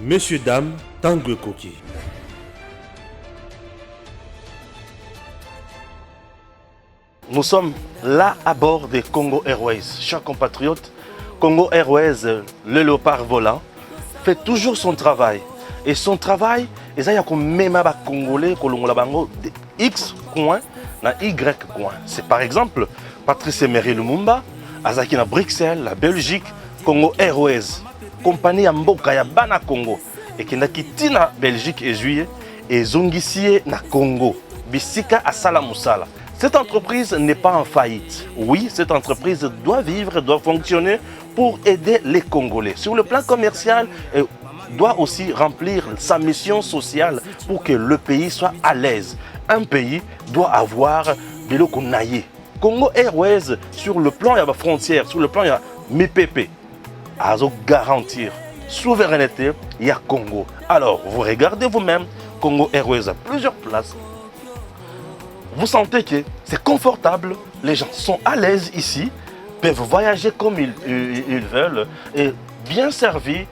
Messieurs, dames, Tanguy Koki. Nous sommes là à bord des Congo Airways. Chers compatriotes, Congo Airways, le léopard volant, fait toujours son travail. Et son travail, il y a même des Congolais de X coin na Y coin. C'est par exemple Patrice Emery Lumumba, Azaki na Bruxelles, la Belgique, Congo Airways, compagnie Mboka ya Bana Congo, et qui n'a quitté na Belgique et juillet, et Zongisie na Congo, Bisika à Salamoussala. Cette entreprise n'est pas en faillite. Oui, cette entreprise doit vivre, doit fonctionner pour aider les Congolais. Sur le plan commercial, elle doit aussi remplir sa mission sociale pour que le pays soit à l'aise. Un pays doit avoir de l'eau qu'on aille. Congo Airways, sur le plan de la frontière, sur le plan de la MIPP, à garantir souveraineté, il y a Congo. Alors, vous regardez vous-même, Congo Airways a plusieurs places. Vous sentez que c'est confortable, les gens sont à l'aise ici, peuvent voyager comme ils veulent, et bien servis,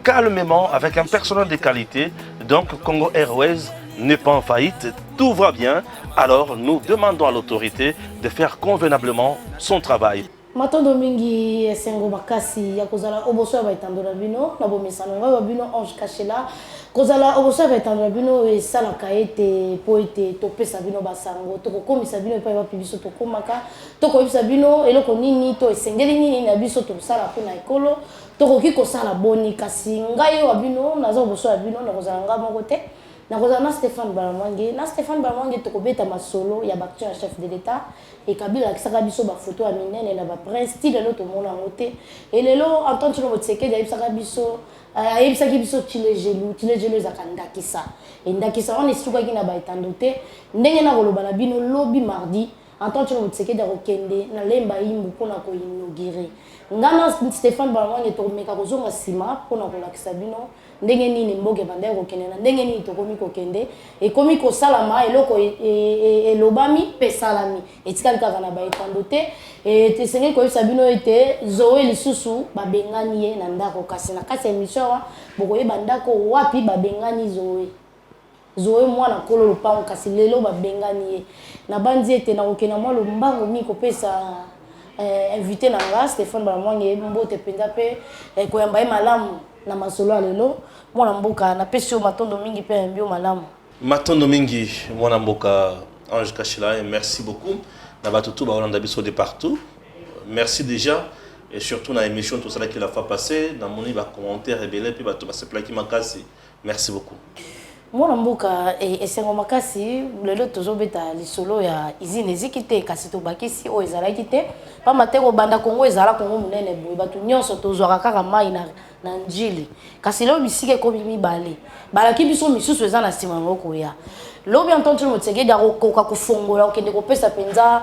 calmement, avec un personnel de qualité. Donc Congo Airways n'est pas en faillite, tout va bien. Alors nous demandons à l'autorité de faire convenablement son travail. Matondo mingi esengo makasi ya kozala oboso ba itandora bino na bomesano nga bino Ange Kachela kozala oboso ba itandora bino e sala kaete poete to pesa bino basango to kokomisa bino pa ba pibiso to komaka to ko bisa bino eloko nini to esengeli nini na biso to sala kuna ekolo to koki ko sala boni kasi ngai wa bino nazo oboso ya bino na kozala nga moko te na kozala Stéphane Balamange na Stéphane Balamange to kobeta masolo ya baktion ya chef de l'état et Kabila kisaka biso ba photo ya minene na ba prince style l'autre mona ngote et lelo entendre sur votre secret ya bisaka biso ayebisaki biso tile jelu zakanda kisa et ndakisa on esuka ki na ba etandote ndenge na koloba na bino lobby mardi entendre sur votre secret ya kokende na lemba yimbu pona ko inaugurer ngana Stéphane Balamange to meka kozonga sima pona ko lakisa bino ndenge nini mboge banda kokende na ndenge nini to komi kokende e komi ko salama eloko elobami pe salami etikali kaka na ba etandote et tesenge ko sabino ete zoe lisusu babengani ye na ndako kasi na kasi émission wa bokoye bandako wapi babengani zoe mwana kolo lopango kasi lelo babengani ye na bandi ete na kokena mwa lombango mi kopesa invité na nga Stéphane Balamange mbote penza pe koyamba malamu na masolo alelo mwana mboka na pesio matondo mingi pe mbio malamu Matondo mingi mwana mboka Ange Kachela, et merci beaucoup na batutu ba Hollande biso de partout. Merci déjà et surtout na émission tout ça qui la fois passé dans mon ba commentaire rebelle puis ba to ba se plaki makasi. Merci beaucoup. Mwana mboka esengo makasi lelo tozobeta lisolo ya izine zikite kasi to bakisi o ezalaki te pa mateko banda Kongo ezala Kongo munene boye batu nyonso tozwaka kaka mai na njili kasi lelo bisike ko mibale balaki biso misusu eza na sima ngoko ya lobi entendre motsege da koka kofongola okende kopesa penza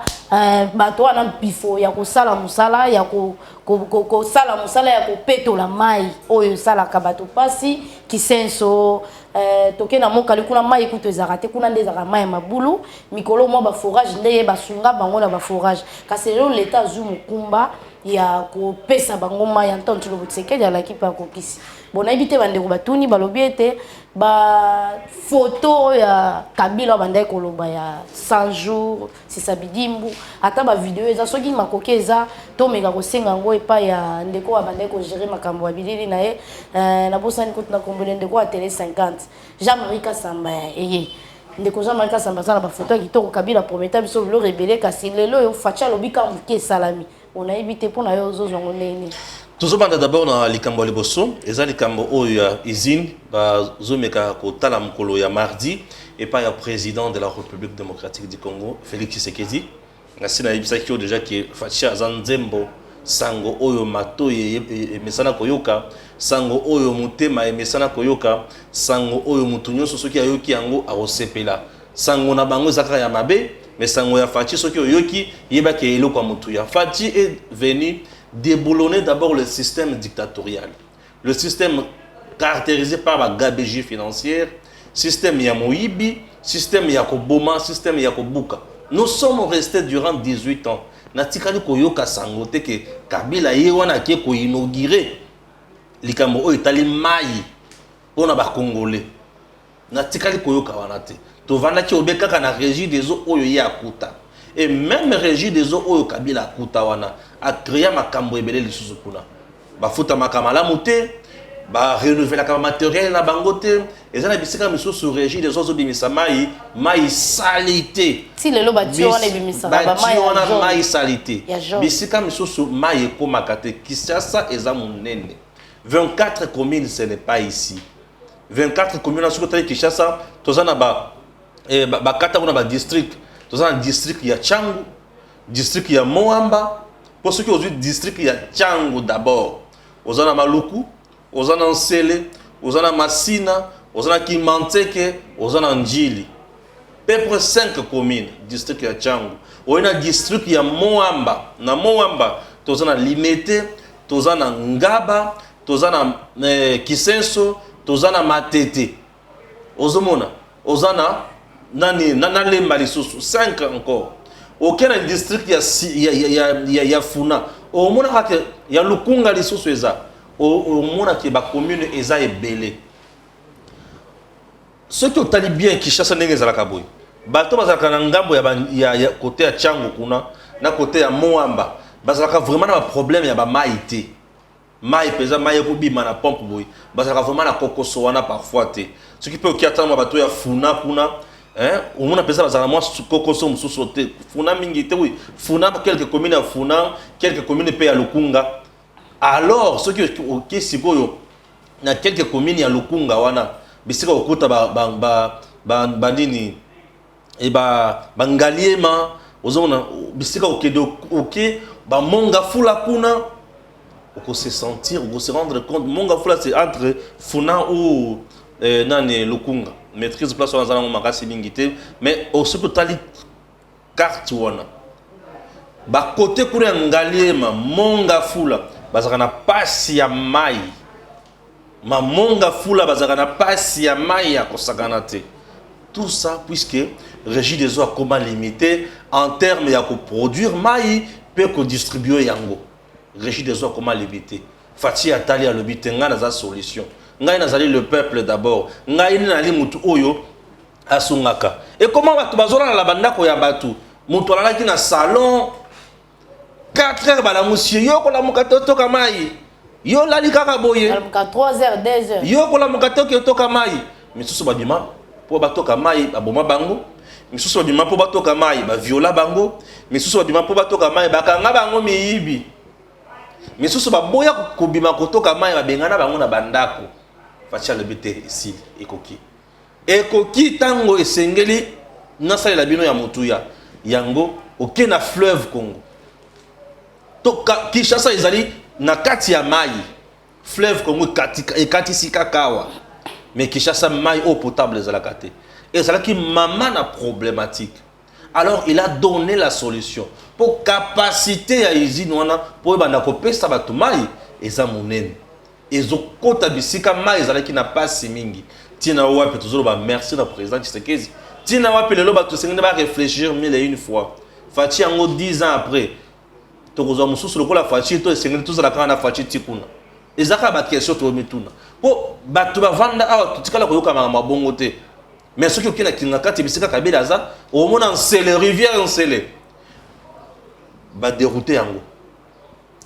bato wana bifo ya kosala musala ya kosala musala ya kopetola mai oyo salaka bato pasi kisenso toke na mokali kuna mai kuto ezakate kuna nde ezaka mai mabulu mikolo mwa ba forage ndeye basunga bango na ba forage kasi lelo leta zu mukumba ya kopesa bango mai entendre motsege ya laki pa kokisi bona ibite bande ko batuni balobi ete ba photo ya Kabila bandai koloba ya 100 jours si sabidimbu ata ba video eza soki makoke eza to meka ko senga ngo epa ya ndeko wa bandai ko gérer makambo ya bilili na ye na bosani ko na kombele ndeko wa télé 50 Jean-Marie Kasamba eye ndeko Jean-Marie Kasamba sana ba photo ya kitoko Kabila prometa biso lo rebelle kasi lelo yo facha lobika muke salami on a évité pour na yo zo zongo nene. Tozobanda d'abord na likambo liboso eza likambo oyo ya izine bazomeka kotala mokolo ya mardi et pas ya président de la République démocratique du Congo Félix Tshisekedi ngasi na yebisaki déjà que Fachi azanzembo sango oyo mato emesana koyoka sango oyo mutema emesana koyoka sango oyo mutu nyonso soki ayoki yango akosepela sango na bango ezaka ya mabe mais sango ya Fachi soki oyoki yebaki eloko ya mutu ya Fachi est venu déboulonner d'abord le système dictatorial. Le système caractérisé par la gabegie financière, système Yamoibi, système Yakoboma, système Yakobuka. Nous sommes restés durant 18 ans. Natikali koyoka sangote que Kabila yewana ke ko inaugurer likambo o itali mai on a ba congolais na tikali koyoka wana te to vanda ki obeka na régie des eaux oyo ya kuta et même régie des eaux oyo kabila kuta wana a créé makambo ebele lisusu kuna ba futa makamala muté ba renouveler la matériel na bangote et ça na bisika misusu régie des eaux bimisa mai salité si le loba tio wana bimisa ba mai salité bisika misusu mai ekomaka te Kinshasa eza munene 24 communes ce n'est pas ici 24 communes na sukotali Kinshasa tozana ba kata kuna ba district tozana district ya Changu district ya Moamba pour ceux qui ont vu district ya Changu d'abord ozana Maluku ozana Nsele ozana Masina ozana Kimanteke ozana Njili peu près 5 communes district ya Changu oyena district ya Moamba na Moamba tozana Limete tozana Ngaba tozana Kisenso tozana Matete ozomona ozana nani nalemba lisusu 5 encore aucun district ya Funa omona kake ya Lukunga lisusu eza omona ke ba commune eza ebele ceux qui ont bien Kinshasa ndenge ezalaka boy bato bazalaka na ngambo ya côté ya Changu kuna na côté ya Moamba bazalaka vraiment na problème ya ba maïté mai pesa mai ko bima na pompe boy bazalaka vraiment na kokoso wana parfois te ce qui peut qui attendre bato ya Funa kuna on a pensé à moi kokoso mususu te Funa mingi te oui Funa quelques communes à Funa quelques communes pe ya Lukunga alors ceux qui sikoyo na quelques communes ya Lukunga wana bisika okuta ba nini e bangaliema ozona bisika okedo oké ba monga fula kuna oko se sentir oko se rendre compte monga fula c'est entre Funa ou nani Lukunga maîtrise place wana zana makasi mingi te mais aussi totali carte wana ba côté kuna ngaliema monga fula bazaka na pasi ya mai ma monga fula bazaka na pasi ya mai ya kosakana te tout ça puisque régie des eaux a comment limité en termes ya ko produire mai pe ko distribuer yango régie des eaux a comment limiter fati atali ya lobite nga na za solution ngai nazali le peuple d'abord ngai nali mutu oyo asungaka et comment batu bazona na bandako ya batu mutu alalaki na salon 4 heures bala monsieur yo kola mukato toka mai yo lali kaka boye 3 heures 2 heures yo kola mukato ki toka mai misusu babima po batoka mai baboma bango misusu babima po batoka mai ba viola bango misusu babima po batoka mai bakanga bango miyibi misusu baboya kubima kotoka mai babengana bango na bandako fatia le bete ici ekoki tango esengeli nasali la bino ya mutuya yango oke na fleuve Congo to Kinshasa ezali na kati ya mai fleuve Congo ekati sika kawa mais Kinshasa mai eau potable ezalaka te ezalaki mama na problématique alors il a donné la solution pour capacité ya usine wana pour banda kopesa bato mai eza monene ezokota bisika mai ezalaki na pasi mingi tina wapi tozoloba merci na président Tshisekedi tina wapi lelo bato sengene ba réfléchir mille et une fois fati yango 10 ans après tokozwa mususu lokola fati to sengene tozala na fati tikuna ezaka ba question to mituna po bato bavanda awa tutikala koyoka mabongo te mais soki okina kinga kati bisika kabila za omona Nsele rivière Nsele ba dérouter yango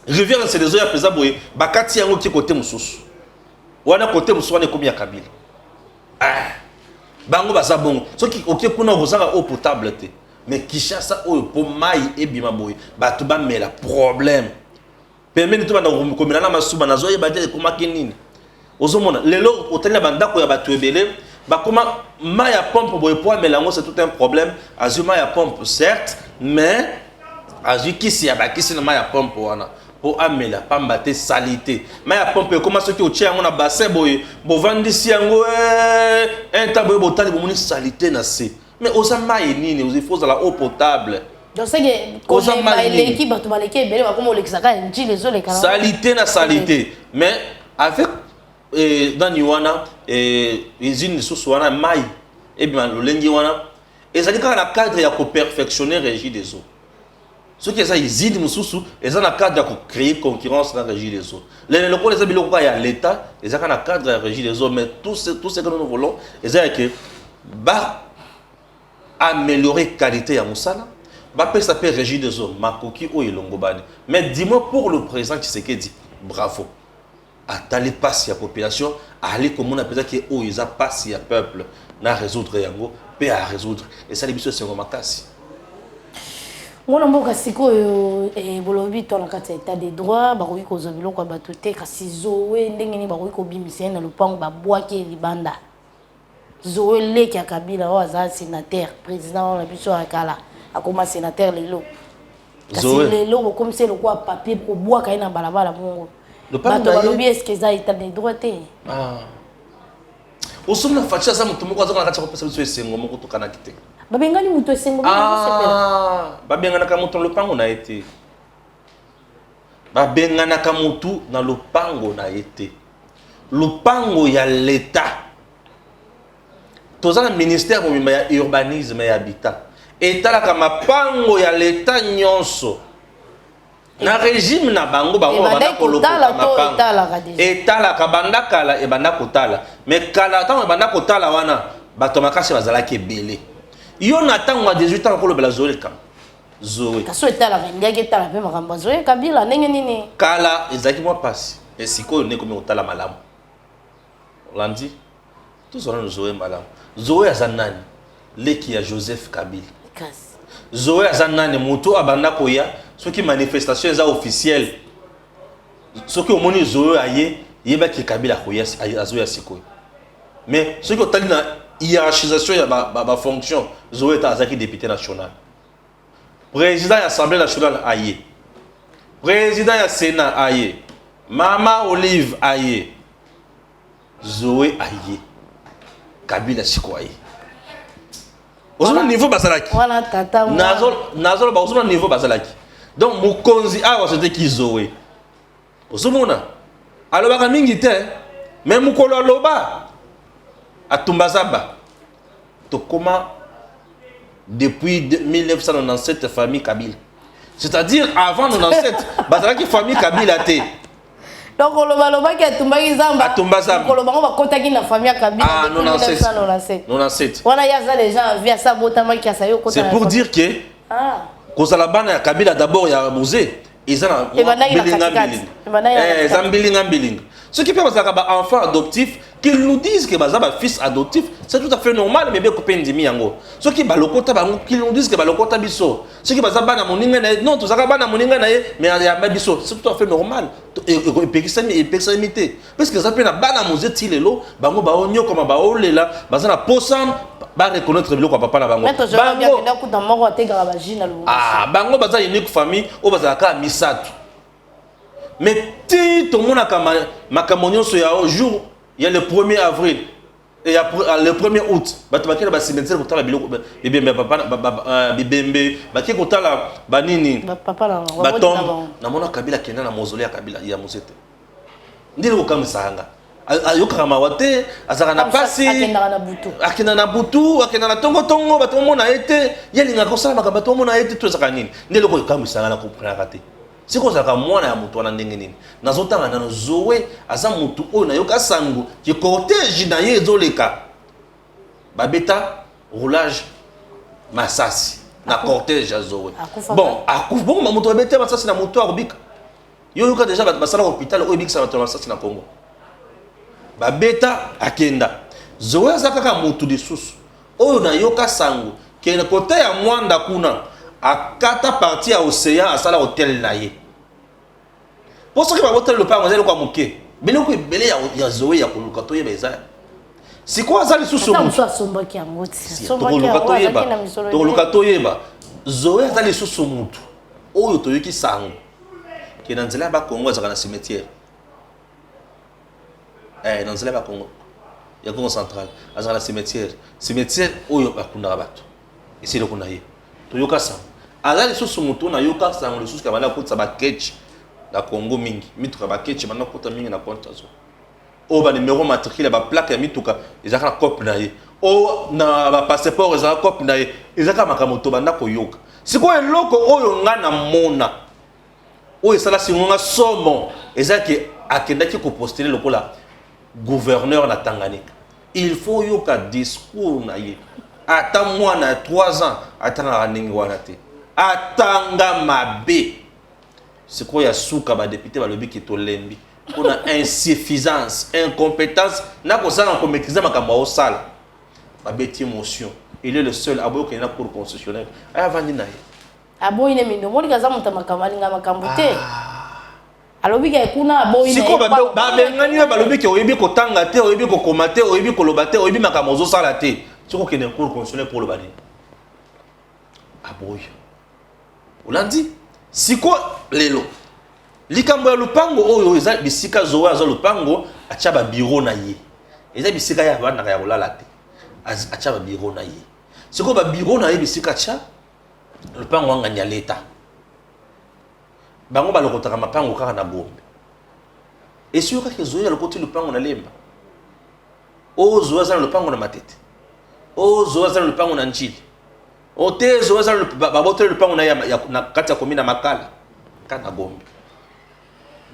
rivière Nsele zo ya pesa boye bakati yango ki côté mususu wana côté mususu wana komi ya kabila bango basa bongo soki okie kuna kozanga eau potable te mais Kinshasa oyo po mai ebima boye bato bamela problème pemeni to bana komela na masuba nazo yeba te komaki nini ozomona lelo otali na bandako ya bato ebele bakoma mai ya pompe boye po amela ngo c'est tout un problème azui mai ya pompe certes mais azui kisi ya bakisi na mai ya pompe wana po amela pamba te salité mai ya pompe ekoma soki otie yango na bassin boye bovandisi yango un temps boye botali bomoni salité na se mais oza mai nini il faut la eau potable donc c'est que quand l'équipe bato baleki ebele bakoma olekisaka nji les eaux les canaux salité na salité mais avec dans Niwana usine lisusu wana mai ebima lolengi wana ezali kaka na cadre ya ko perfectionner régie des eaux Ce qui est ça, ils ident mususu, ils ont un cadre de créer concurrence dans la régie des eaux. Les locaux, les amis, il y a l'État, ils ont un cadre de la régie des eaux, mais tout ce que nous voulons, ils ont que améliorer la qualité à Moussala, ça peut régir des eaux, Makoki ou Ilongobani. Mais dis-moi pour le président Tshisekedi, bravo. Attendez pas si la population, aller comme on appelle ça, qu'ils ont pas si le peuple à résoudre yango, peut à résoudre. Et ça, les bisous, c'est un makasi. Mwana mboka sikoyo bolobi to na kati état des droits ba ko zobilo kwa batote kasi zowe ndenge ni ba ko bimisa na lupango ba bwaki libanda zowe leki ya Kabila wa za sénateur président la biso akala akoma sénateur lelo kasi lelo comme c'est le quoi papier ko bwaka ina balabala mongo bato balobi est-ce que ça état des droits te osomna facha za mutu moko azaka kati ko pesa biso esengo moko to kana kite babengani mutu esengo babengana ka mutu lopango na été babengana ka mutu na lopango na été lopango ya l'état tozana ministère bomima ya urbanisme et habitat etala ka mapango ya l'état nyonso na régime na bango banda kolokota mapango etala ka banda kala e banda kotala mais kala tango banda kotala wana bato makasi bazalaki ebele yo na tango ya 18 ans kolobela Zoé kam Zoé kaso etala ngaki etala pe makambo Zoé Kabila ndenge nini kala ezaki mwa pasi et sikoyo ne komi otala malamu landi tous on Zoé malamu Zoé azanani leki ya Joseph Kabila Zoé azanani moto abanda koya soki manifestation eza officielle soki omoni Zoé aye yebaki Kabila koya azoya sikoyo mais soki otali na hiérarchisation ya ba fonction Zoé est azaki député national président de l'Assemblée nationale aye président du Sénat aye Mama Olive aye Zoé aye Kabila siko aye ozona niveau bazalaki wana tata nazo ba ozona niveau bazalaki donc mokonzi awa c'était ki Zoé ozomona alobaka mingi te mais mukolo aloba atumbazaba to comment depuis 1997 famille Kabila c'est-à-dire avant 97 bazalaki famille Kabila te donc loba ki atumbaki zamba koloba ngo bakotaki na famille Kabila 97 wana yaza les gens via ça botama ki asa yo kota c'est pour dire que kozala bana ya Kabila d'abord ya Mosé ezana bilinga ce qui fait que les enfants adoptifs qu'ils nous disent que les fils adoptifs c'est tout à fait normal mais bien copain dimi yango ce qui balokota bango qu'ils nous disent que balokota biso ce qui bazaba na moninga na non to zaka bana moninga na mais ya biso c'est tout à fait normal et personnalité parce que ça peut na bana Mosé tilelo bango ba onyo comme ba olela bazana posam ba reconnaître biloko papa na bango bango baza unique famille o bazaka misato mais si tout le monde a un jour, il y a le 1er avril et le 1er août, il y a un cimetière qui est ayokaka mawa te azaka na pasi akenda na butu akenda na tongo bato mona ete yelinga kosala makambo bato mona ete to ezaka nini nde loko ekambwisanga na comprendre te siko ozalaka mwana ya moto wana ndenge nini nazotanga nano Zoé aza motu oyo nayoka sango ki cortège na ye ezoleka babeta roulage masasi na cortège ya Zoé bon akufa bongo moto babeta masasi na moto akobika yo yoka déjà basala hôpital oyo bikisa bato masasi na Congo babeta akenda Zoé aza kaka motu lisusu oyo nayoka sango kena kote ya mwanda kuna akata partie ya océan asala hôtel na ye pour ce qui va hôtel le pas ngazelo kwa moke biloko ebele ya Zoé ya koluka to yeba eza siko azali lisusu motu asombaki yango ti tokoluka to yeba Zoé azali lisusu motu oyo toyoki sango kena nzela ba Congo azaka na cimetière dans le Congo, il y a Congo central, à la cimetière où il y a Kunda Rabat. Ici le Kundaye. Toyoka Sam. Alors les choses sont moutons, na yoka Sam, les choses qui avaient côté ça ketch, la Congo mingi, mitra ba ketch, maintenant côté mingi na compte azo. O ba numéro matricule ba plaque ya mituka, ils ont cop na ye. O na ba passeport ils ont cop na ye. Ils ont kama kamoto banda ko yoka. C'est quoi eloko oyo nga na mona oyo sala singonga somo ezaki akendaki ko postuler lokola gouverneur na Tanganyika. Il faut yoka discours na ye. Ata mwana 3 ans atanga ningi wana te. Atanga mabe. C'est quoi ya suka ba député ba lobi ki to lembi. On a insuffisance, incompétence, na ko sala ko maîtriser makambo au sala. Ba beti émotion. Il est le seul abo qui est na cour constitutionnelle. Aya vandi na ye. Abo ine mindo moni kaza muta makamali nga makambo te. Alobi ka kuna abo ine. Siko ba bengani ba lobi ki oyebi ko tanga te, oyebi ko komate, oyebi ko loba te, oyebi makambo zo sala te. Siko ki na cour constitutionnelle pour le bani. Abo yo. Olandi siko lelo. Likambo ya lupango oyo eza bisika zowa aza lupango acha ba bureau na ye. Eza bisika ya bana ya kolala te. Acha ba bureau na ye. Siko ba bureau na ye bisika cha lupango wanga nya leta. Bango balokotaka mapango kaka na bombe. Esio kaka zoya lokoti lupango na lemba. O zoya za lupango na matete. O zoya za lupango na nchili. O te zoya za babote lupango na kati ya komina makala kana gombe.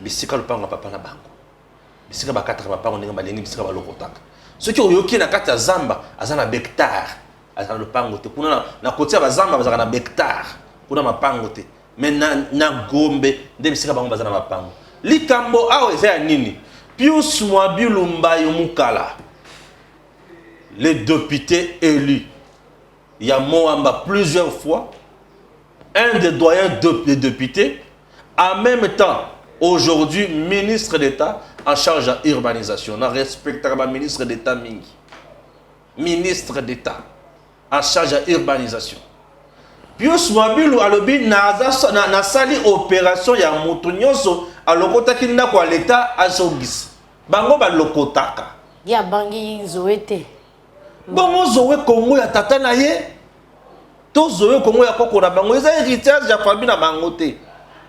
Bisika lupango papa na bango. Bisika bakataka mapango ndenge balengi bisika balokotaka. Soki oyoki na kati ya zamba azana hectare. Azana lupango te kuna na koti ya bazamba bazaka na hectare. Kuna mapango te. Mais na gombe nde bisika bango bazana mapango. Likambo awe eza ya nini? Pius Mwabilu Mbayo Mukala. Les députés élus. Il y a Moamba plusieurs fois. Un des doyens des députés. En même temps, aujourd'hui, ministre d'État en charge de l'urbanisation. On respecte le ministre d'État Mingi. Ministre d'État en charge de l'urbanisation. Pius Mwabilu alobi na sali opération ya mutu nyonso alokotaki ndako ya l'État azongisi. Bango balokotaka. Ya bangi zoete. Bongo zowe Kongo ya tata na ye. To zowe Kongo ya koko na bango. Eza héritage ya famille na bango te.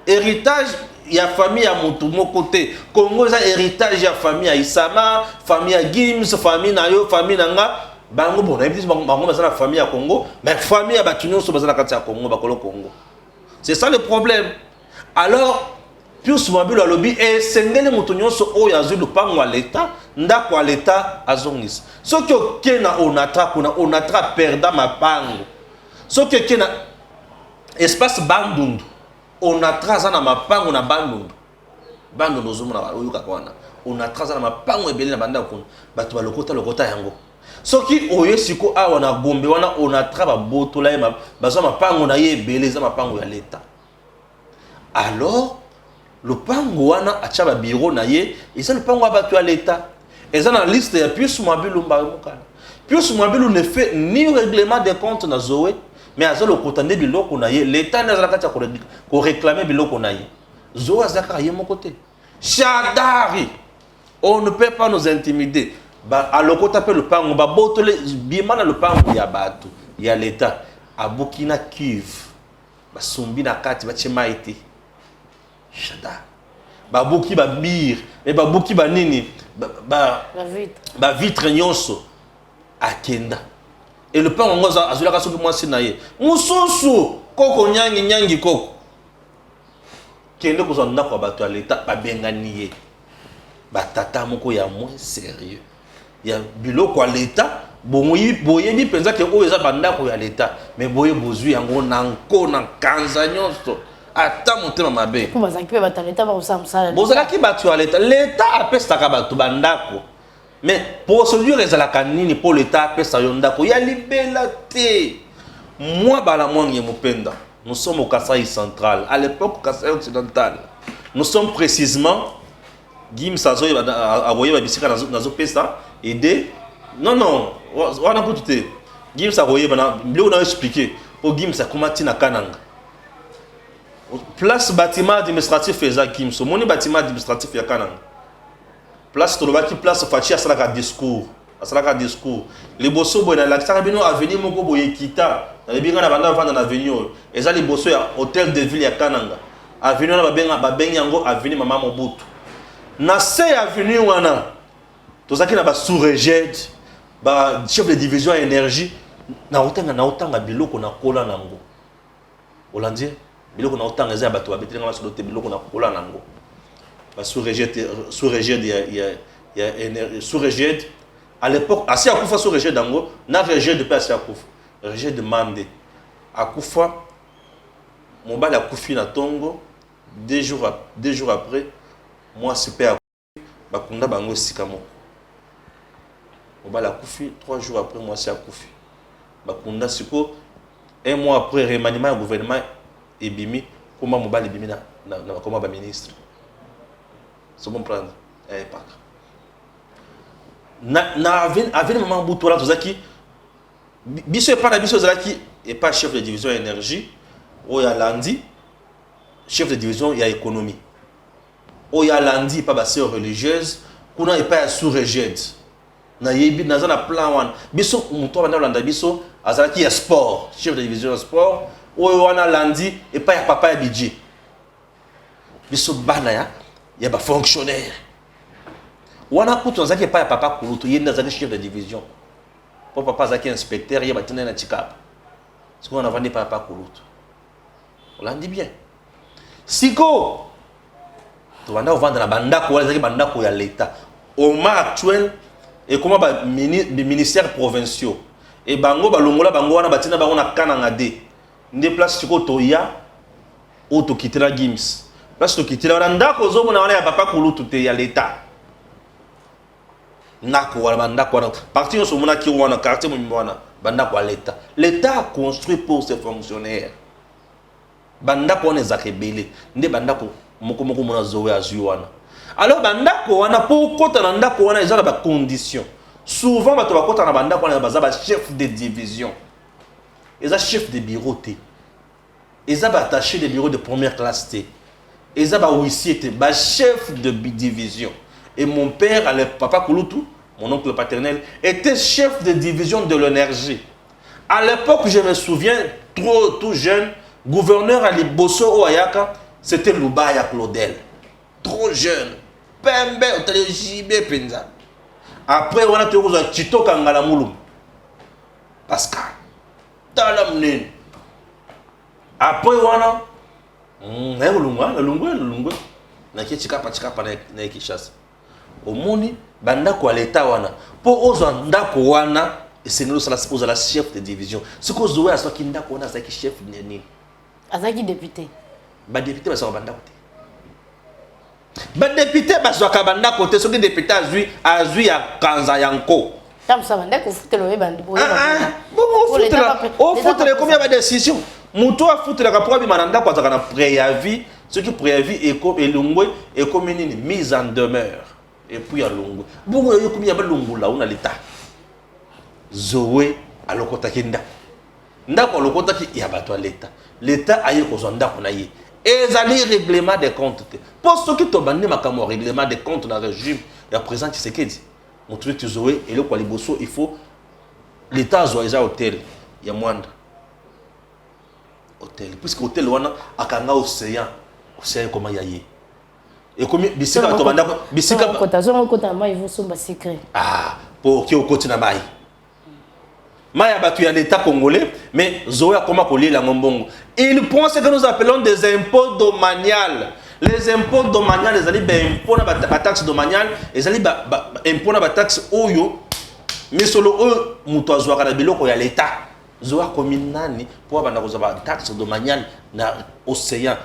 Héritage ya famille ya mutu moko te. Kongo eza héritage ya famille ya Isama, famille ya Gims, famille na yo, famille na nga. Bango bon, nayebi bango baza na famille ya Congo, mais famille ya batu nyonso baza na kati ya Congo, bakolo Congo. C'est ça le problème. Alors, Pius Mwabilu alobi esengeli mutu nyonso oyo azwi lupango ya l'État, ndako ya l'État azongisa. Soki oke na Onatra kuna Onatra perda mapango. Soki oke na espace Bandundu, Onatra aza na mapango na Bandundu. Bandundu ozomona oyoka kwana. Onatra aza na mapango ebele na banda kuna. Bato balokota yango. Soki oye siko awa na Gombe wana Onatra babotola ye bazwa mapango na ye ebele eza mapango ya l'État. Alors le pango wana acha ba bureau na ye eza le pango abatu ya l'État. Eza na liste ya Pius Mwabilu Mbayo Mukala. Pius Mwabilu ne fait ni règlement des comptes na Zoé, mais aza le kotande biloko na ye l'État na zalaka ko réclamer biloko na ye. Zoé azaka ye mon côté. Chadari. On ne peut pas nous intimider. Ba alokota pe le pango ba botole bimana le pango ya batu ya l'État a Burkina Kivu. Ba sumbi na kati ba chemaite. Chada. Ba buki ba bir, et ba buki ba nini ba vitre nyonso akenda. Et le pango ngoza azulaka soki mwasi na ye. Mususu koko nyangi koko. Kende ko zonda ko batu ya l'État ba bengani ye. Ba tata moko ya moins sérieux. Ya biloko ya l'État boyebi penza ke oyo eza bandako ya l'État mais boye bozwi yango na nko na kanza nyonso ata motema mabe ko bazaki pe bato ya l'État ba kosamsala bozalaki bato ya l'État apesaka bato bandako mais procédure ezalaka nini po l'État apesa yo ndako ya libela te moi bala mwangi mopenda nous sommes au Kasai central à l'époque Kasai occidental nous sommes précisément Gims Sazoy a voyé ba bisika nazo pesa aider non wana ko tuté Gims a voyé bana bilo na expliquer au Gims a komati na kananga place bâtiment administratif eza Gims moni bâtiment administratif ya kananga place tolobaki place fachi asalaka discours liboso boy na l'accent bino avenue moko boye kita na binga na banda vanda na avenue eza liboso ya hôtel de ville ya kananga avenue na babengi yango avenue mama Mobutu. Na se avenue wana tozaki na ba sous-réged ba chef de division énergie na otanga biloko na kola nango Hollandais, biloko na autant les abattoirs, betenga ma solo te biloko na kola nango. Parce sous régide sous régide à l'époque assez à Koufa sous régide dango, na régide de pas assez à Koufa. Régide demandé à Koufa mon bal a Koufi na Tongo 2 jours après moi super bakunda bango sikamo. Mon bal a Koufi 3 jours après moi c'est à Koufi. Bakunda siko 1 mois après remaniement gouvernement ebimi comment mon bal ebimi na comment ba ministre. C'est bon prendre pas. Na avait moment bout là tout qui biso pas na biso zaki et pas chef de division énergie ou ya lundi chef de division ya économie. O ya lundi pas basse religieuse kuna et pas sous régide. Na yebi na za plan wan biso muto bana landa biso azaki ya sport chef de division sport o wana lundi et pas ya papa ya budget. Biso bana ya ba fonctionnaire. Wana kutu zaki pas ya papa kulutu yenda zaki chef de division. Pour papa zaki inspecteur ya batena na chikapa. Ce qu'on a vendu par papa kulutu. On l'a dit bien. Siko tu vas vendre la banda ko zaki banda ko ya l'état. Au moment actuel et comment ba ministères provinciaux et bango balongola bango wana batina bango na kananga de. Nde place siko toya o to kitela Gims. Place to kitela wana ndako zo mona wana ya papa kulutu te ya l'état. Nako wala bandako wana parti on se mona ki wana quartier mo wana bandako à l'état. L'état a construit pour ses fonctionnaires. Bandako wana zakebele nde bandako moko mona zowe azui wana. Alors bandako wana pour kota na ndako wana ezala ba conditions. Souvent bato bakota na bandako wana baza ba chef de division. Eza chef de bureau te. Eza ba attaché de bureau de première classe te. Eza ba huissier te, ba chef de division. Et mon père, papa Kouloutou, mon oncle paternel, était chef de division de l'énergie. À l'époque, je me souviens, tout jeune, gouverneur à Liboso Oyaka, c'était Loubaya Claudel. Trop jeune. Pembe, JB Penza. Après, on a trouvé un Tito Kangala Mouloum. Pascal. Talamnen. Après, on a. Le Naki Chikapa na Kishasa. Omoni bandako à l'état wana pour ozandako wana esengelo sala suppose la chef de division ce que zoé aso ki ndako wana azaki chef nini azaki député ba député baso bandako te ba député baso ka bandako te soki député azui ya kanza yanko tam sa bandako futelo e bandi boye bon futelo combien ba décision muto a futelo ka pour bi mananda kwa zaka na préavis ce qui préavis et comme elungwe et comme nini mise en demeure. Et puis à Lungu. Bongo yo komi ya Lungu là on a l'état. Zoé à lokota kenda. Ndako lokota ki ya bato l'état. L'état aye ko zonda ko na ye. Ezali règlement des comptes. Posto ki to bandi makamo règlement des comptes dans régime ya présent Tshisekedi. Mon truc Zoé et le kwa liboso il faut l'état zoisa hôtel ya moindre. Hôtel puisque hôtel wana akanga océan comment yaye. Et comme bisika to banda bisika cotation kota mai vous somba secret pour qui au côté na mai mai abatu ya l'état congolais mais zoya comment coller la ngombongo il pense que nous appelons des impôts domaniales les impôts domaniales les ali ben impôt na ba taxe domaniale les ali ba impôt na ba taxe oyo mais solo eux muto azwaka na biloko ya l'état zoa communani pour banda ko ba taxe domaniale na océan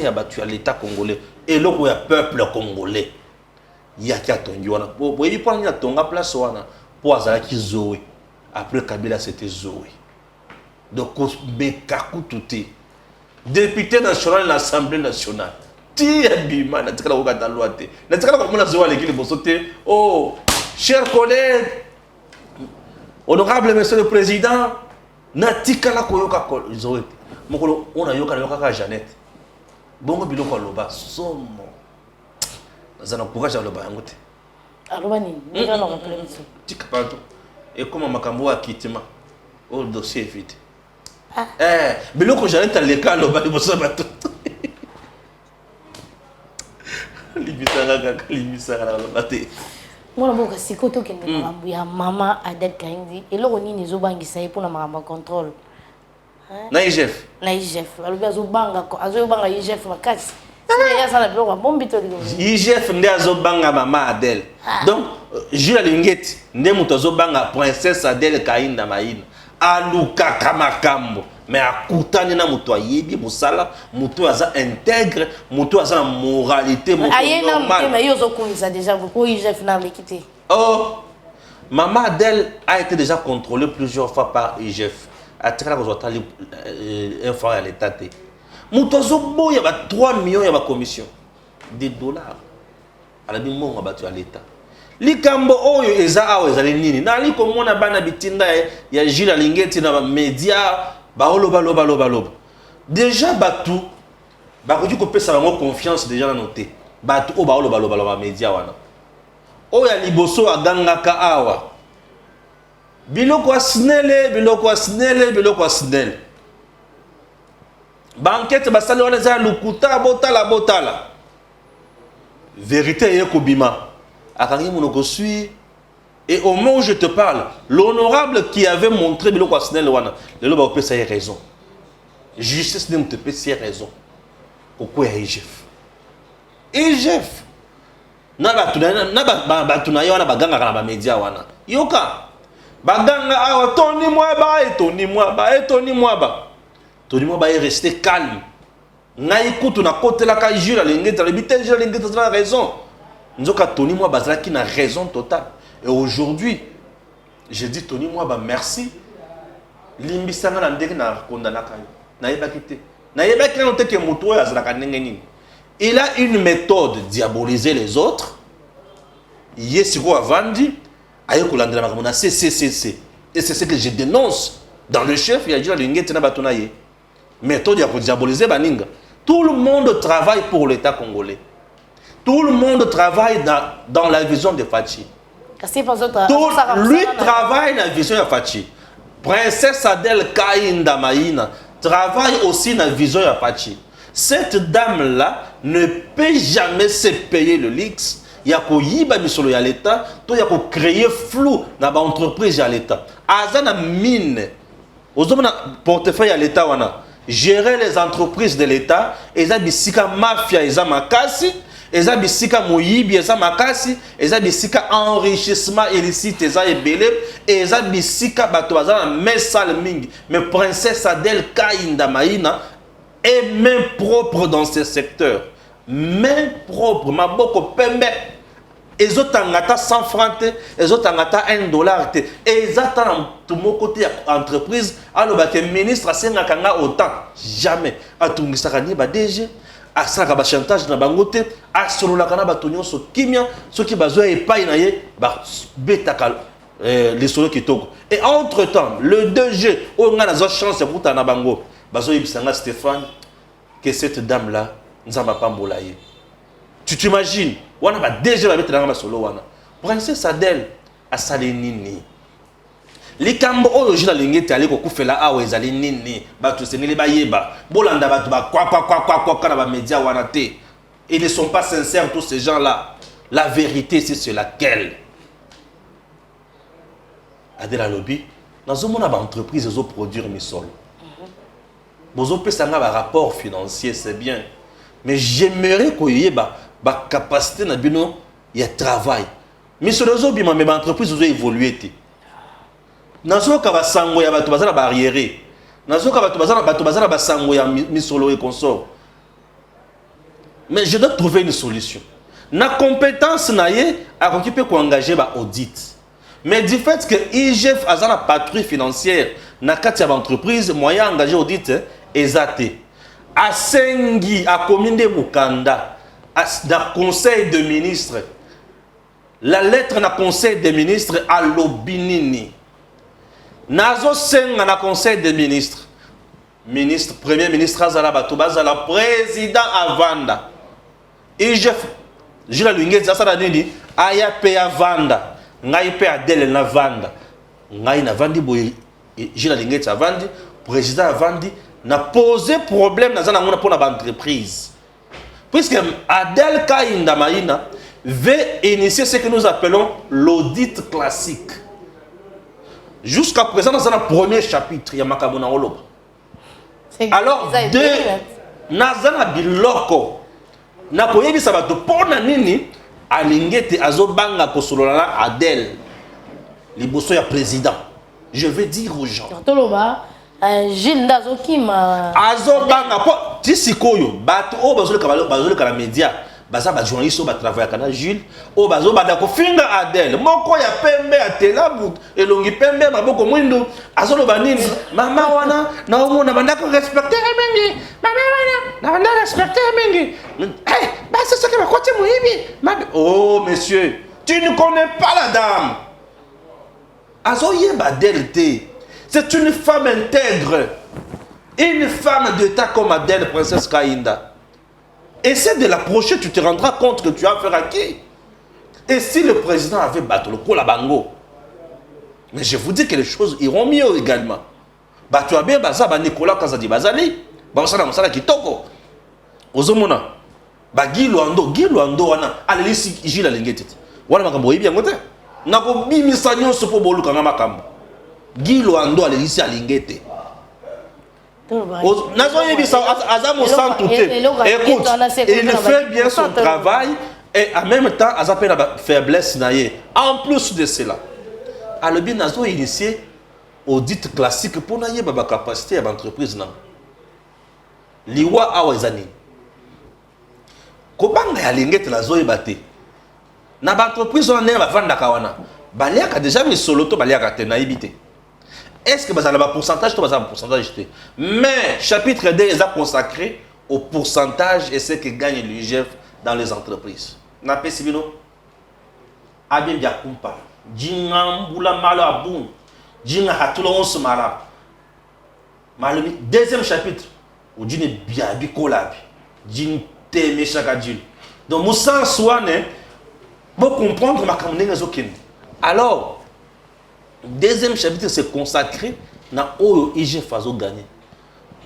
ya batu ya l'état congolais et le peuple congolais il y a qui a tongi wana bo il prend la tonga place wana pour azala ki Zoé après Kabila c'était Zoé donc bekaku touté député national de l'Assemblée nationale ti abima na tikala ko kata loi te na tikala ko mona Zoé l'équipe bosoté oh chers collègues honorable monsieur le président na tikala ko yoka Zoé mokolo on a yoka ka Jeannette bongo biloko aloba somo nazana courage aloba yango te aloba nini ngira na complément tika pardon et comme makambo wa kitima au dossier vide biloko Jeannette aleka aloba liboso bato libisanga na aloba te mwana boka sikoto kende makambo ya mama Adèle Kaindi eloko nini ezobangisa ye mpona makambo ya contrôle na IGF na IGF alobi azobanga IGF makasi ya sala biloko bombi to ligo IGF nde azobanga mama Adèle donc Jules Alingeti nde moto azobanga princesse Adèle Kainda Maina alukaka makambo mais akutani na moto ayebi mosala moto aza intègre moto aza na moralité moto normal mais yo zokumisa déjà beaucoup IGF na mekité. Oh, Maman Adèle a été déjà contrôlée plusieurs fois par IGF. A tiré un fois à l'État. Moutozobo, il y a 3 millions de commission de dollars. À la bimbo, on a battu à l'État. Likambo, oh, eza awa eza nini. Na li komo na bana bitinda ya Jules Alingeti na média ba oloba loba loba loba. Déjà batu ba ko ko pesa bango confiance déjà na noté. Batu o ba oloba loba loba média wana. Oya liboso agangaka awa biloko asinele banquette basali wana za lukuta botala vérité yeko bima akangi monoko sui et au moment où je te parle l'honorable qui avait montré biloko asinele wana lelo ba opesa ye raison justice ne te pesa raison pourquoi ya IGF na batu na yo wana baganga kana ba media wana yoka baganga awa Tony Mwaba est resté calme na ikutu na kotela ka Jules Alingeti le bitel Jules Alingeti a raison nzoka Tony Mwaba zaki na raison totale et aujourd'hui je dis Tony Mwaba merci limbisanga na ndenge na kondana kayo na yebakite na yebakite no teke moto ya zalaka ndenge nini. Il a une méthode de diaboliser les autres. Yesiko Avandi, Ayokulandra Makamona, c'est. Et c'est ce que je dénonce dans le chef, il y a dit Alingeti na Batonaye. Méthode de diaboliser Baninga. Tout le monde travaille pour l'État congolais. Tout le monde travaille dans la vision de Fachi. Lui travaille dans la vision de Fachi. Princesse Adèle Kainda Maina travaille aussi dans la vision de Fachi. Cette dame-là ne peut jamais se payer le luxe. Il y a qu'au yiba misolo ya l'État, il y a qu'au créer flou dans l'entreprise ya l'État. Azana mine, aux hommes portefeuille à l'État wana, gérer les entreprises de l'État, eza bisika mafia eza makasi, eza bisika moyibi eza makasi, eza bisika enrichissement illicite eza ebele, eza bisika bato bazana mesal mingi. Mais princesse Adèle Kainda Maina est main propre dans ce secteur. Main propre, ma boko pembe. Les autres ont 100 francs, les autres ont $1. Et ils attendent tout mon côté entreprise. Alors, le ministre a signé autant. Jamais. A tout le monde DG. A ça chantage na bangote. A solo la kana batonyo so kimia. Ce qui bazo et pas inaye. Ba beta les solo qui toko. Et entre temps, le 2G. On a la chance pour ta na bango. Bazo ibisanga Stéphane. Que cette dame là. Nzamba pambolaye. Tu t'imagines? On a déjà la mettre dans la solo wana. Princesse Adèle a salé nini. Les cambo o Jules Alingeti ali ko kufela awe ezali nini. Ba to senele ba yeba. Bolanda ba to ba kwa kana ba média wana te. Ils ne sont pas sincères tous ces gens-là. La vérité c'est laquelle Adèle lobby dans une entreprise ils ont produire misol. Bozo pesanga ba rapport financier c'est bien. Mais j'aimerais qu'il y ait une capacité de travail. Mais sur les autres, mes entreprises ont évolué. Dans ce cas, il y a des barrières. Dans ce cas, il y a des solo et consort. Mais je dois trouver une solution. La compétence, à occuper pour engager l'audit. Mais du fait que IGF a une patrouille financière, dans une entreprise, moyen engagé l'audit est zaté. À Sengi, à commune de Mukanda, dans le conseil de ministres, la lettre dans le conseil des ministres à l'Obinini. Nazo Seng dans le conseil des ministres, premier ministre Azala Batoubaza, le président Avanda. Et je l'ai dit, Aya pe Avanda, Ngai pe Adèle na Vanda, Ngai na Vandi boy, je l'ai dit Avandi, président Avandi. N'a posé problème dans l'entreprise. Puisque Adèle Kainda Maina veut initier ce que nous appelons l'audit classique. Jusqu'à présent, dans le premier chapitre, il y a Makabona Oloba. Alors, nazana biloko. Na koyebisa bato pona nini alingete azobanga kosolola na Adèle. Liboso ya président. Je veux dire aux gens. Gilles Ndazokima. Azobanga po tisikoyo bato o bazoleka la média. Baza ba journaliste ba travailler kana Jules o bazo bada ko finga Adèle moko ya pembe atela but elongi pembe maboko mwindo azolo banini mama wana na omona banda ko respecter mingi mama wana na banda respecter mingi bah c'est ce que va côté muhibi oh monsieur tu ne connais pas la dame azo yeba Adèle té c'est une femme intègre une femme d'état comme Adèle princesse Kainda. Essaie de l'approcher, tu te rendras compte que tu as affaire à qui. Et si le président avait battu le Kolabango, mais je vous dis que les choses iront mieux également. Tu as bien baza Nicolas Kazadi Bazali, Basana Masala Kitoko. Ozomona, Gilo Ando wana, alisi Gilles Alingeti. Wana makambo yebi yangote. Nako bimi sanyo sopo bolu kanga makambo. Gilo Ando alisi Alingeti. Écoute, il fait bien son travail et en même temps, il a la faiblesse. En plus de cela, il a initié audit classique pour la capacité de l'entreprise. Liwa awazani. Kobanga ya lingete la zoe bate. Na l'entreprise on a vendre kawana. Baliaka déjà mis solo to baliaka te naibité. Est-ce que vous avez un pourcentage ou un pourcentage? Mais chapitre 2 est consacré au pourcentage et ce que gagne l'UGF dans les entreprises. N'a pas si bino abim dia kumpa jinga mbula malo abun jinga hatulo onse mala malumi deuxième chapitre où dine bia bikolabi din te meshaka djul donc musa swane pour comprendre ma kamnenga zokende. Alors deuxième chapitre c'est consacré na oyo IGF azo gagner.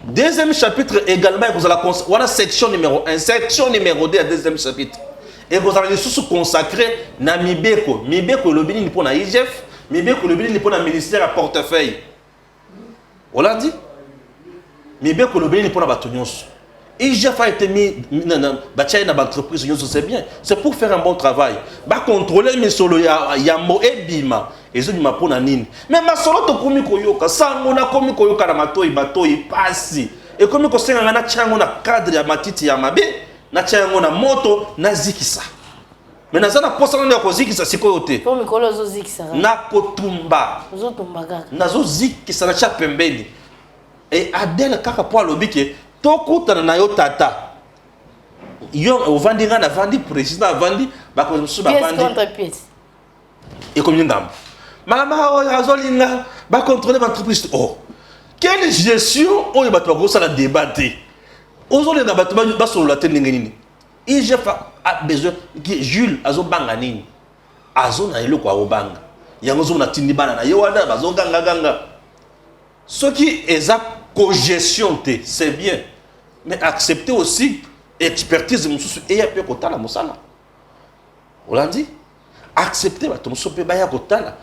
Deuxième chapitre également vous allez voilà section numéro 1, section numéro 2 deuxième chapitre. Et vous allez sous consacré na Mibeko. Mibeko le bini pour na IGF, Mibeko le bini pour na ministère à portefeuille. On l'a dit. Mibeko le bini pour na batonyos. IGF a été mis dans l'entreprise, c'est bien. C'est pour faire un bon travail. Ba contrôler mes solo ya mo ebima. Et ma pour nini. Mais ma solo to komi koyoka, sangona komi koyoka na matoi batoi pasi. Et komi ko senga na chango na cadre ya matiti ya mabe, na chango na moto na zikisa. Mais na zana posa na ko zikisa sikoyote. Komi kolo zo zikisa. Na kotumba. Zo tumba kaka. Na zo zikisa na cha pembeni. Et Adèle kaka po lobike tokutana na yo tata. Yo ovandinga na vandi président vandi ba ko musu ba vandi. Pièce contre pièce. Et combien d'âmes? Mama Razolinga va contrôler l'entreprise. Oh, quelle gestion on va faire la débattre. Aujourd'hui, dans le bas sur la tête n'engageni. Il a besoin que Jules Azo Banganini, Azo na elo kwa obanga. Yangozo na tindi bana na yewada bazo ganga ganga. Ce qui est à cogestion c'est bien, mais accepter aussi expertise mususu et ya pe kotala musala. On l'a dit. Accepter ba tomuso pe ba ya kotala.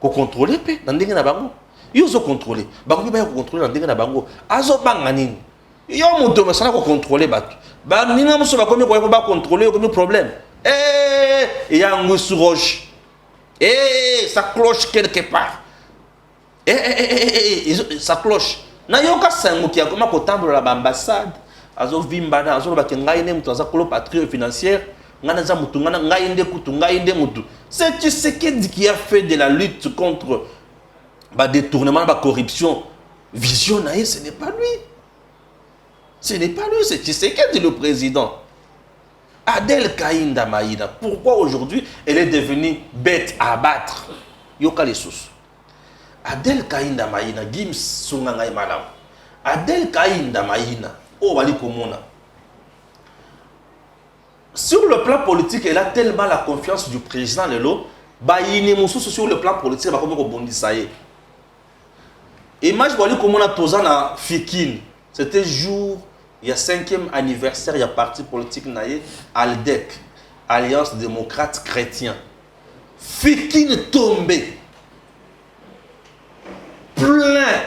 Ko contrôler pe na ndenge na bango. Yo zo contrôler. Bango ba ya ko contrôler na ndenge na bango. Azo banga nini? Yo moto mesala ko contrôler bato. Ba ninga muso ba komi ko ba contrôler ko problème. Ya ngusu roche. Ça cloche quelque part. Ça cloche. Na yoka sango ki akoma ko tambola ba ambassade. Azo vimba na azo ba kengai ne muto aza kolo patrie financière. C'est Tshisekedi qui a fait de la lutte contre le détournement, la corruption. Vision, ce n'est pas lui. Ce n'est pas lui, c'est Tshisekedi le président. Adèle Kainda Maïna, pourquoi aujourd'hui elle est devenue bête à abattre? Yoka les sous. Adèle Kainda Maïna, Gims Sungangai Malam. Adèle Kainda Maïna, oh Wali Komona. Sur le plan politique, elle a tellement la confiance du président Lelo, sur le plan politique, elle va comme bondi ça y est. Image voilà comment on a posé na Fikine. C'était jour, il y a 5e anniversaire, il y a parti politique naïe, ALDEC, Alliance démocrate chrétien. Fikine tombé. Plein.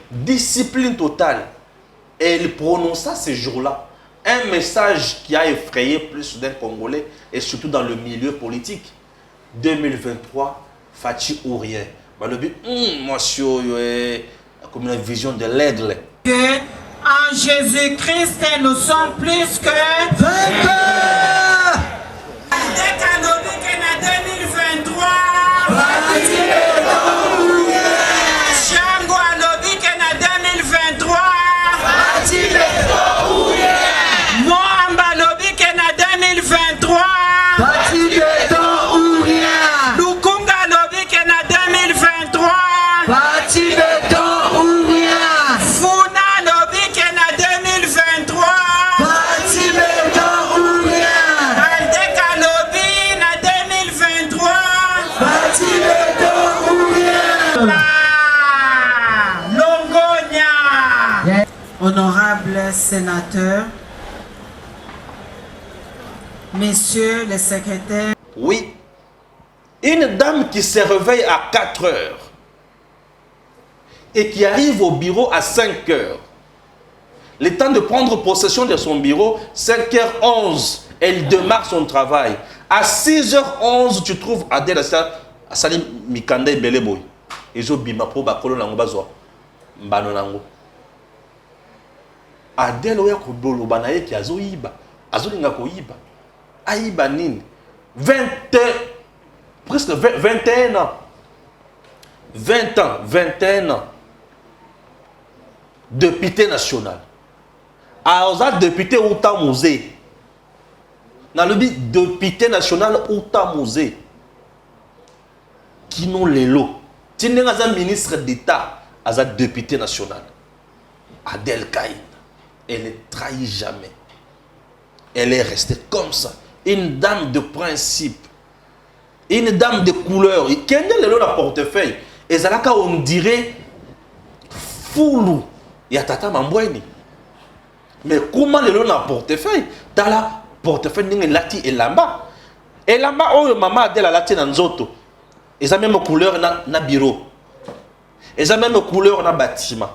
Discipline totale. Et il prononça ce jour-là un message qui a effrayé plus d'un Congolais, et surtout dans le milieu politique. 2023, Fachi ou rien. Le but, monsieur, comme une vision de l'aigle. En Jésus-Christ, nous sommes plus que vainqueurs. Dès qu'à nos week-ends à 2023, Chango à nos week-ends à 2023, Moamba à nos week-ends à 2023, Lukunga à nos week-ends à 2023, honorables sénateurs, messieurs les secrétaires. Oui, une dame qui se réveille à 4 heures et qui arrive au bureau à 5 heures. Le temps de prendre possession de son bureau, 5h11, elle démarre son travail. À 6h11, tu trouves Adèle Asali Mikanda et Beleboy. Et ont bima pour bakolo nango bazwa mbano nango. Adèle oya kodolo banaye ki azoyiba, azolinga koyiba. Ayiba nini? Presque 21 ans. 20 ans, 21 ans. Député national. Aoza député Outa Musée. Dans le but député national Outa Musée. Qui n'ont les lots. Tinengaza ministre d'État, Aza député national. Adèle Kaïn. Elle ne trahit jamais. Elle est restée comme ça. Une dame de principe. Une dame de couleur. Quel est le portefeuille? Et ça là, on dirait Foulou. Il y a Tata Mamboueni. Mais comment le long portefeuille? Dans la portefeuille, il y a Lati et Lamba. Et Lamba, oh, maman a de la Lati dans Zoto. Et ça même couleur na bureau. Et ça même couleur na bâtiment.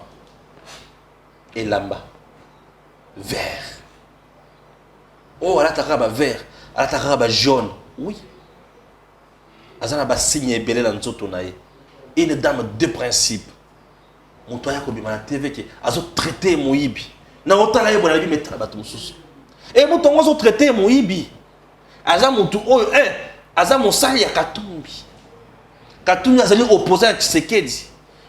Et Lamba. Vert. Oh, elle a ta vert. Elle a ta jaune. Oui. Elle a un signe belé dans Zoto. Une dame de principe. Mon toya ko bima na TV qui a traité Moïbi. Na otala yebo na bi metala bato mususu. Et mon tongo zo traité Moïbi. Aza mutu oyo aza mosali ya Katumbi. Katumbi azali opposé à Tshisekedi.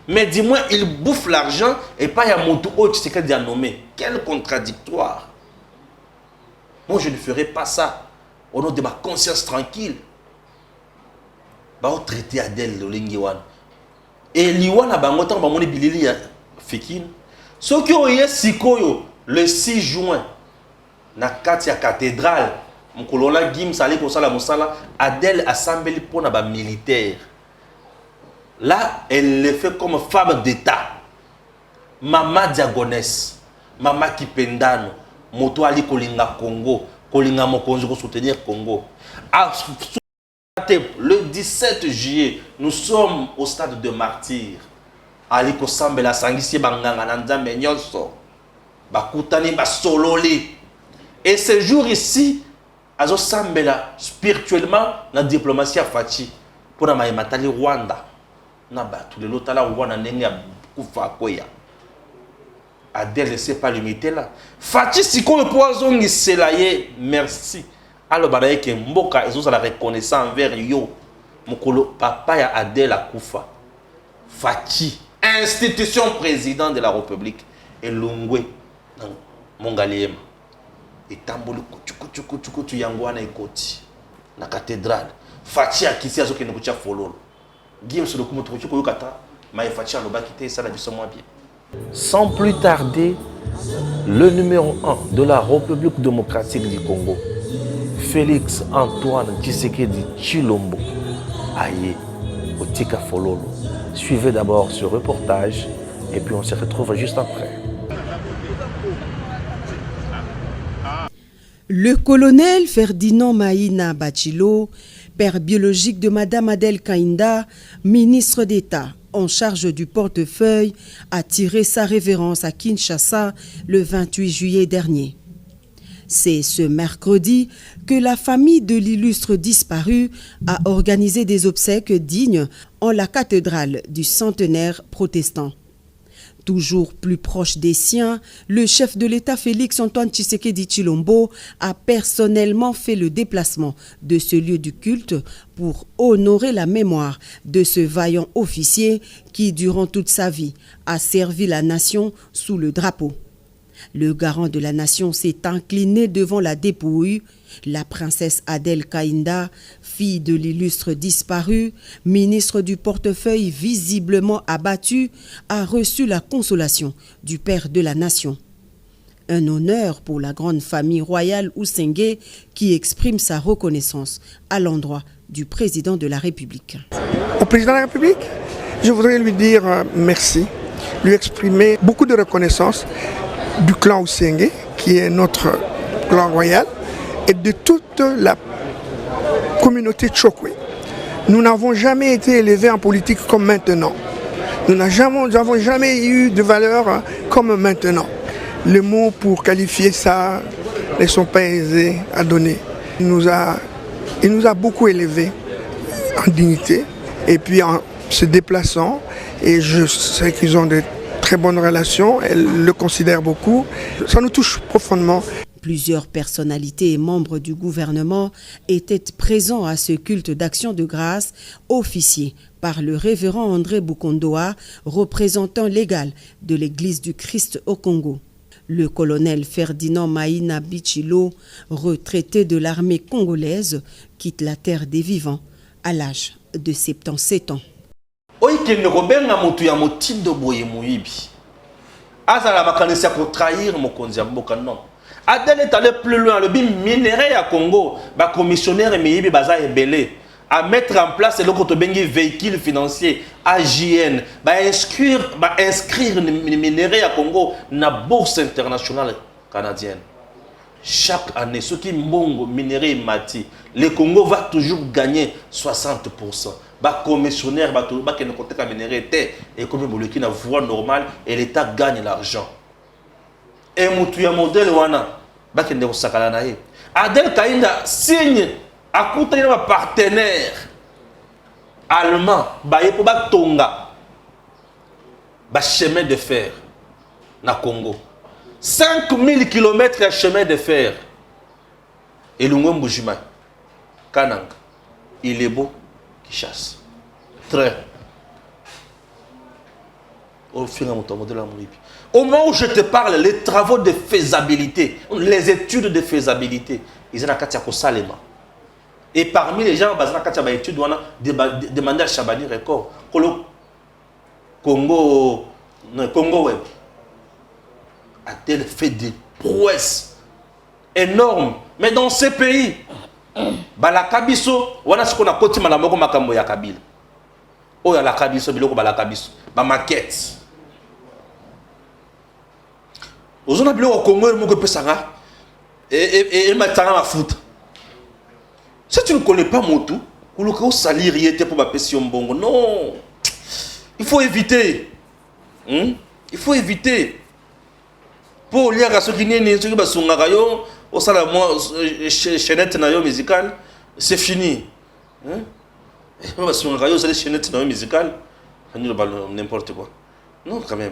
Mais dis-moi, il bouffe l'argent et pas ya mutu oyo Tshisekedi a nommé. Quel contradictoire. Moi je ne ferai pas ça au nom de ma conscience tranquille. Ba o traité Adèle Lolingiwan. Et liwana bango tant bamoni bilili ya Fekine. Ce qui oye sikoyo le 6 juin na kati ya cathédrale mukolola Gim sali ko sala musala Adèle assemblée pour na ba militaire. Là, elle le fait comme femme d'État. Mama diagonesse, Mama Kipendano, moto ali kolinga Congo, kolinga mokonzi ko soutenir Congo. Le 17 juillet, nous sommes au stade de martyr. Ali kosambe la sangisi banganga nanzambe nyonso. Bakutani basololi. Et ce jour ici, azo sambela spirituellement la diplomatie à Fachi pour na matali Rwanda. Na ba tous les lotala Rwanda ndenge kufa koya. Adèle ne s'est pas limité là. Fachi sikoyo poison ngiselaye merci. Alors, que Mboka, ils ont la reconnaissance envers yo. Mokolo, papa ya Adèle Akoufa. Fachi, institution président de la République. Et Lungwe, Mongaliem. Et Tambolo, tu Yangwana et Koti. Na cathédrale. Fachi a quitté à ce que nous avons follow. Guillaume sur le coup, tu peux kata. Mais Fachi a quitté ça, la vie moins bien. Sans plus tarder, le numéro 1 de la République démocratique du Congo, Félix Antoine Tshisekedi Tshilombo, aïe, au Tika Fololo. Suivez d'abord ce reportage et puis on se retrouve juste après. Le colonel Ferdinand Maïna Bachilo, père biologique de Madame Adel Kaïnda, ministre d'État en charge du portefeuille, a tiré sa révérence à Kinshasa le 28 juillet dernier. C'est ce mercredi que la famille de l'illustre disparu a organisé des obsèques dignes en la cathédrale du centenaire protestant. Toujours plus proche des siens, le chef de l'État Félix Antoine Tshisekedi Tshilombo a personnellement fait le déplacement de ce lieu du culte pour honorer la mémoire de ce vaillant officier qui, durant toute sa vie, a servi la nation sous le drapeau. Le garant de la nation s'est incliné devant la dépouille. La princesse Adel Kaïnda, fille de l'illustre disparu, ministre du portefeuille visiblement abattu, a reçu la consolation du père de la nation. Un honneur pour la grande famille royale Oussengue qui exprime sa reconnaissance à l'endroit du président de la République. Au président de la République, je voudrais lui dire merci, lui exprimer beaucoup de reconnaissance du clan Oussengue, qui est notre clan royal, et de toute la communauté Tchokwe. Nous n'avons jamais été élevés en politique comme maintenant. Nous n'avons jamais eu de valeur comme maintenant. Les mots pour qualifier ça ne sont pas aisés à donner. Il nous a beaucoup élevés en dignité et puis en se déplaçant. Et je sais qu'ils ont de très bonnes relations, elle le considère beaucoup. Ça nous touche profondément. Plusieurs personnalités et membres du gouvernement étaient présents à ce culte d'action de grâce officié par le révérend André Bukondoa, représentant légal de l'Église du Christ au Congo. Le colonel Ferdinand Maïna Bichilo, retraité de l'armée congolaise, quitte la terre des vivants à l'âge de 77 ans. Oikende kobenga mutu ya motindo boye muyibi. Azala makanisi ya trahir mokonzi ya mboka non. Adel est allé plus loin, le bim minéré à Congo, ba commissionnaire miyibi baza ebele à mettre en place le koto bengi véhicule financier AJN, ba inscrire les minéraux à Congo na bourse internationale canadienne. Chaque année, ce qui mbongo minéré mati, le Congo va toujours gagner 60%. Ba commissionnaire ba qui ne compte pas minéré et comme le na voie normale et l'État gagne l'argent. Et mutu ya modèle wana ba qui ne ko sakala na ye. Adel Kaïnda signe à côté de partenaire allemand ba yepo ba tonga ba chemin de fer na Congo. 5000 km de chemin de fer. Et l'Ungombo Juma, Kanang, il est beau qui chasse. Très. Au fur et à mesure de la Monique. Au moment où je te parle, les travaux de faisabilité, les études de faisabilité, ils ont un salema. Et parmi les gens, ils ont études, on a demandé à Chabani Record, Congo Web. A-t-elle fait des prouesses énormes. Mais dans ces pays, la Kabiso, on a ce qu'on a côté Malamoko Makambo ya Kabila. Oh, ya la Kabiso, biloko la Kabiso. Ma maquette. Aux on a biloko au Congo, il peut s'arrêter. Et maintenant, ma foot. Si tu ne connais pas Motu, tu ne peux salir yete pour ma passion bongo. Non. Il faut éviter. Il faut éviter. Pour lire à ceux qui n'est pas sur Nagayo, au salaire chaînette musicale, c'est fini. Sur Nagayo, c'est les chaînettes musicales, n'importe quoi. Non, quand même.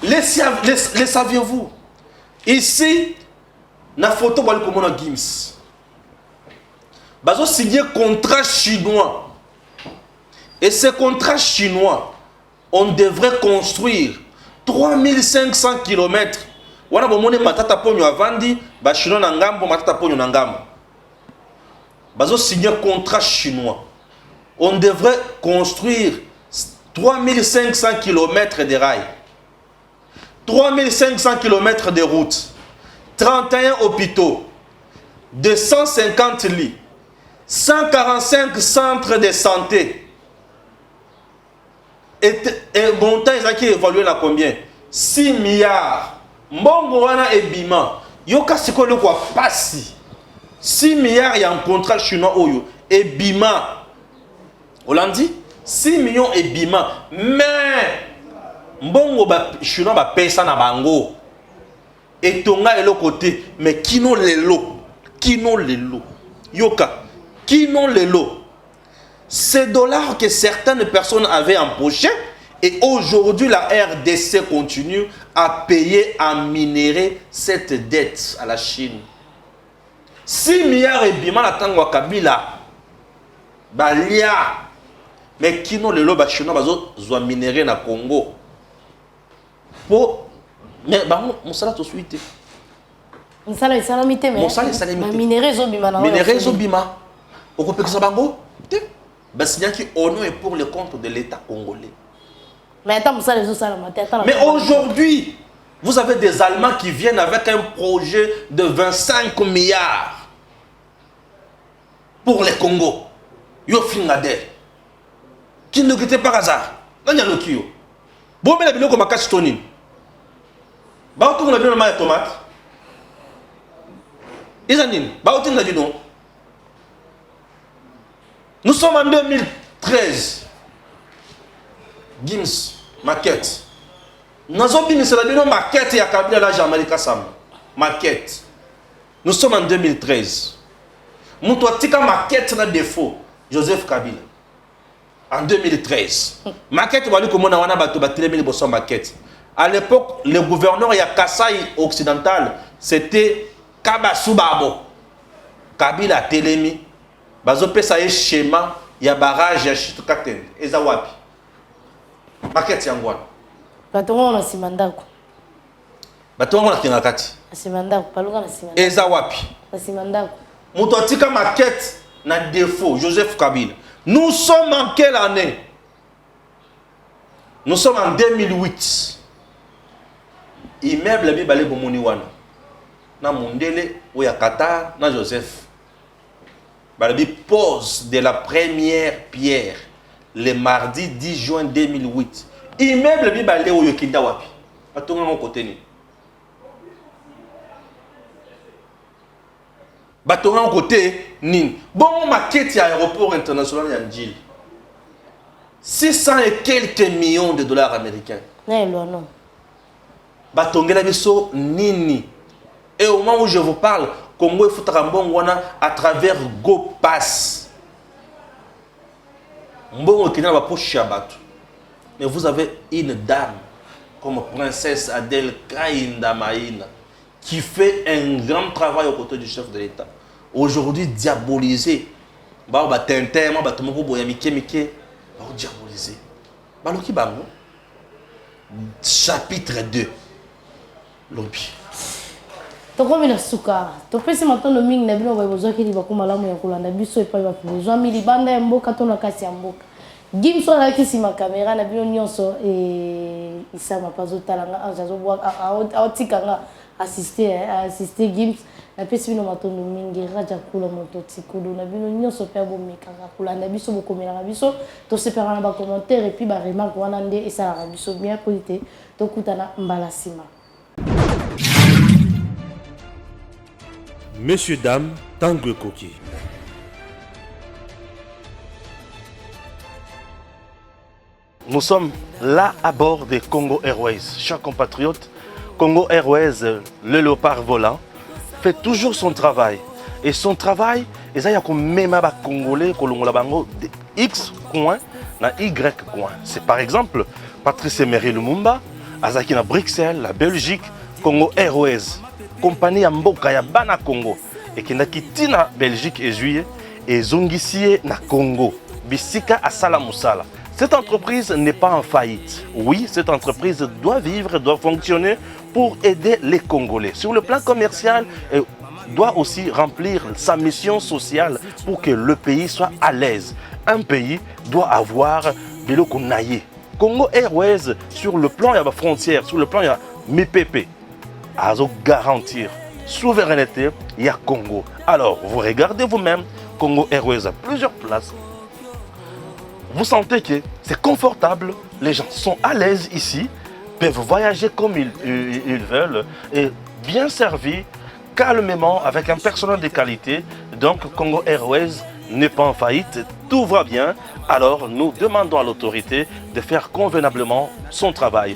Les saviez-vous? Ici, la photo va comme on a Gims. Bazo signé contrat chinois. Et ce contrat chinois, on devrait construire 3500 km. Wana bomone matata ponyo avandi ba chinois na ngambo matata ponyo na ngambo. Bazo signer contrat chinois. On devrait construire 3500 km de rails. 3500 km de routes. 31 hôpitaux. 250 lits. 145 centres de santé. Et montant ils ont évalué à combien? 6 milliards. Mbongo wana ebima yoka sikolo kwa pasi 6 milliards ya un contrat chinois oyo et bima. Hollandi 6 millions et bima. Mais mbongo ba chinois ba pesa na bango. Et tonga elo côté mais kino lelo. Yoka kino lelo. Ces dollars que certaines personnes avaient empochés et aujourd'hui la RDC continue à payer, à minérer cette dette à la Chine. 6 milliards et bima la tango Kabila. Balia. Mais qui non le loba chinois bazo zo minérer na Congo. Po mais ba mon sala to suite. Mon sala est salamité mais. Mon sala est salamité. Minérer zo bima na. Minérer zo bima. Okopeka sa bango? Basigna qui au nom et pour le compte de l'État congolais. Mais attends, mon sala zo salamité. Mais aujourd'hui, vous avez des Allemands qui viennent avec un projet de 25 milliards pour les Congo. Yo Fingader. Qui ne quitte par hasard. Dans le Kyo. Bon, mais la bilo comme cache tonin. Bah, on a vu le maïs tomate. Isanine. Bah, on a vu non. Nous sommes en 2013. Gims, maquette. Nous avons dit que maquette et à Kabila la Jamaïque Sam. Maquette. Nous sommes en 2013. Nous avons maquette na défaut. Joseph Kabila. En 2013. Maquette, maquette. À l'époque, le gouverneur de Kasaï occidental, c'était Kabasubabo. Kabila Telemi. Bazope ça schéma, il y a barrage, il y a chitukaten. Ezawapi. Maquette yangwan. Batongo na simandako. Batongo na kinakati. Simandako, paluka na simandako. Ezawapi. Na simandako. Mutotika maquette na défaut, Joseph Kabila. Nous sommes en quelle année? Nous sommes en 2008. Immeuble bi balé bomoni wana. Na Mundele ou ya Qatar, na Joseph. Balabi pose de la première pierre le mardi 10 juin 2008. Immeuble bi balé ou yokinda wapi. Batonga mon côté ni. Batonga mon côté ni. Bon maquette à aéroport international Yandjil. 600 et quelques millions de dollars américains. Non. Batongela biso nini. Et au moment où je vous parle, Congo est foutrambon wana à travers GoPass. Mbongo kina ba poche chabatu. Mais vous avez une dame comme princesse Adèle Kainda Maïna qui fait un grand travail aux côtés du chef de l'État. Aujourd'hui diabolisé. Ba ba tentema ba tomoko boya mike ba diabolisé. Ba loki bango. Chapitre 2. Lobby. Tokomi na suka. Topesi matondo mingi na bino besoin ki ba malamu ya kolanda biso epai ba besoin mili banda ya mboka to na kasi ya mboka. Gimso na kisi ma caméra na bino nyonso isama pazo talanga azazo bwa aotikanga assister Gims na pesi bino matondo mingi raja kula moto tikulu na bino nyonso pe bomekanga kolanda biso bokomela biso to separa na ba commentaire et puis ba remarque wana nde esala biso bien polité to kutana mbala sima. Messieurs, dames, Tangue Koki. Nous sommes là à bord des Congo Airways. Chers compatriotes, Congo Airways, le léopard volant, fait toujours son travail. Et son travail, il y a même des Congolais qui ont X coin na Y coin. C'est par exemple Patrice Emery Lumumba, Azaki na Bruxelles, la Belgique, Congo Airways. Compagnie Mboka ya Bana Congo et qui n'a quitté na Belgique et juillet et zongisie na Congo bisika asala musala. Cette entreprise n'est pas en faillite. Oui, cette entreprise doit vivre, doit fonctionner pour aider les Congolais. Sur le plan commercial, elle doit aussi remplir sa mission sociale pour que le pays soit à l'aise. Un pays doit avoir biloko naye. Congo Airways, sur le plan de la frontière, sur le plan de la MIPP, à garantir souveraineté, il y a Congo. Alors, vous regardez vous-même, Congo Airways a plusieurs places. Vous sentez que c'est confortable, les gens sont à l'aise ici, peuvent voyager comme ils veulent, et bien servis, calmement, avec un personnel de qualité. Donc, Congo Airways, n'est pas en faillite, tout va bien, alors nous demandons à l'autorité de faire convenablement son travail.